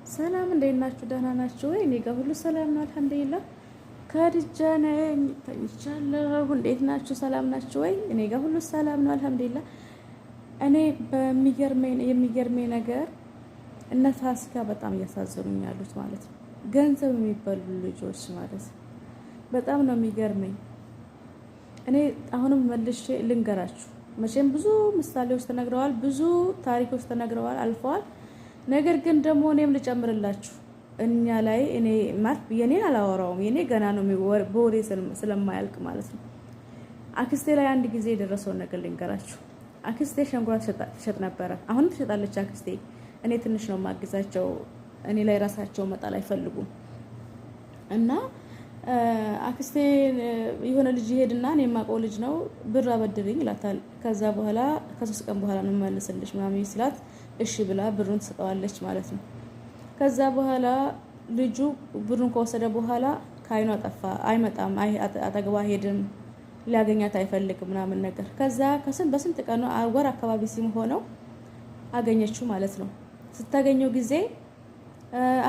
ሰላም እንዴት ናችሁ? ደህና ናችሁ ወይ? እኔ ጋር ሁሉ ሰላም ነው አልሐምዱሊላህ። ከድጃ ነኝ ተኝቻለሁ። እንዴት ናችሁ? ሰላም ናችሁ ወይ? እኔ ጋር ሁሉ ሰላም ነው አልሐምዱሊላህ። እኔ የሚገርመኝ ነገር እነ ፋሲካ በጣም እያሳዘኑኝ ያሉት ማለት ነው። ገንዘብ የሚበሉ ልጆች ማለት ነው። በጣም ነው የሚገርመኝ። እኔ አሁንም መልሼ ልንገራችሁ። መቼም ብዙ ምሳሌዎች ተነግረዋል፣ ብዙ ታሪኮች ተነግረዋል፣ አልፈዋል። ነገር ግን ደግሞ እኔም ልጨምርላችሁ እኛ ላይ እኔ ማለት የኔን አላወራውም። የኔ ገና ነው በወሬ ስለማያልቅ ማለት ነው። አክስቴ ላይ አንድ ጊዜ የደረሰውን ነገር ልንገራችሁ። አክስቴ ሸንኮራ ትሸጥ ነበረ። አሁንም ትሸጣለች አክስቴ። እኔ ትንሽ ነው ማግዛቸው። እኔ ላይ ራሳቸው መጣል አይፈልጉም እና አክስቴ የሆነ ልጅ ይሄድና እኔ የማውቀው ልጅ ነው ብር አበድርኝ ይላታል። ከዛ በኋላ ከ3 ቀን በኋላ ነው መልስልሽ ምናምን ይስላት እሺ ብላ ብሩን ትሰጠዋለች ማለት ነው። ከዛ በኋላ ልጁ ብሩን ከወሰደ በኋላ ከአይኗ ጠፋ። አይመጣም፣ አጠገቧ ሄድም፣ ሊያገኛት አይፈልግም ምናምን ነገር። ከዛ በስንት ቀኑ ወር አካባቢ ሲሆነው አገኘችው ማለት ነው። ስታገኘው ጊዜ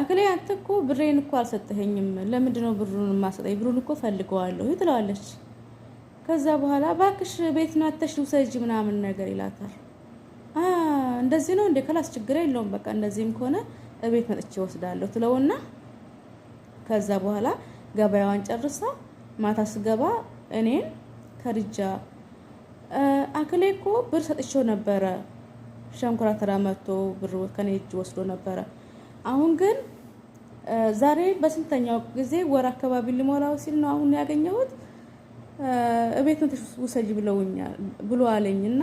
አክሌ አንተ እኮ ብሬን እኮ አልሰጠኸኝም፣ ለምንድን ነው ብሩን የማሰጠኝ? ብሩን እኮ ፈልገዋለሁ ትለዋለች። ከዛ በኋላ ባክሽ ቤት ናተሽ ውሰጂ ምናምን ነገር ይላታል። እንደዚህ ነው እንደ ከላስ ችግር የለውም በቃ እንደዚህም ከሆነ እቤት መጥቼ ወስዳለሁ ትለውና ከዛ በኋላ ገበያዋን ጨርሳ ማታ ስገባ እኔን ከድጃ አክሌ እኮ ብር ሰጥቼው ነበረ፣ ሸንኮራ ተራ መጥቶ ብር ከኔ እጅ ወስዶ ነበረ። አሁን ግን ዛሬ በስንተኛው ጊዜ ወር አካባቢ ሊሞላው ሲል ነው አሁን ያገኘሁት። እቤት መጥተሽ ውሰጂ ብሎ አለኝና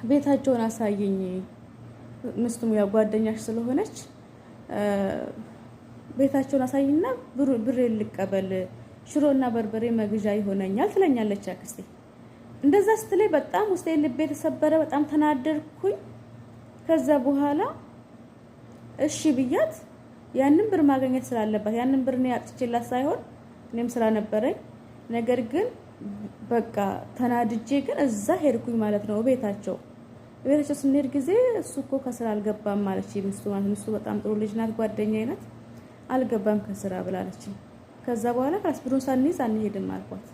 ቤታቸውን አሳየኝ። ምስቱም ያው ጓደኛሽ ስለሆነች ቤታቸውን አሳይና ብሬ ልቀበል፣ ሽሮና በርበሬ መግዣ ይሆነኛል ትለኛለች አክስቴ። እንደዛ ስትለኝ በጣም ውስጤ ልቤ ተሰበረ። በጣም ተናደርኩኝ። ከዛ በኋላ እሺ ብያት ያንን ብር ማግኘት ስላለባት ያንን ብር ነው ያጥቼላት ሳይሆን እኔም ስራ ነበረኝ። ነገር ግን በቃ ተናድጄ ግን እዛ ሄድኩኝ ማለት ነው። ቤታቸው ስንሄድ ጊዜ እሱ እኮ ከስራ አልገባም ማለች ሚስቱ ማለት ነው። እሱ በጣም ጥሩ ልጅ ናት፣ ጓደኛዬ ናት። አልገባም ከስራ ብላለች። ከዛ በኋላ ክላስ ብሩን ሳንይዝ አንሄድም አልኳት።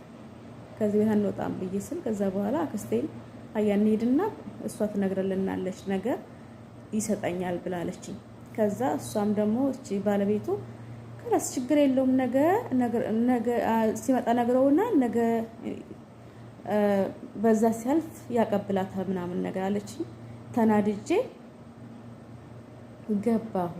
ከዚህ ቤት አንወጣም ብዬ ስል ከዛ በኋላ አክስቴን አያን ሄድና እሷ ትነግረልናለች ነገር ይሰጠኛል ብላለች። ከዛ እሷም ደግሞ እቺ ባለቤቱ ክላስ ችግር የለውም ነገ ሲመጣ ነግረውና ነገ በዛ ሲያልፍ ያቀብላታል ምናምን ነገር አለች። ተናድጄ ገባሁ።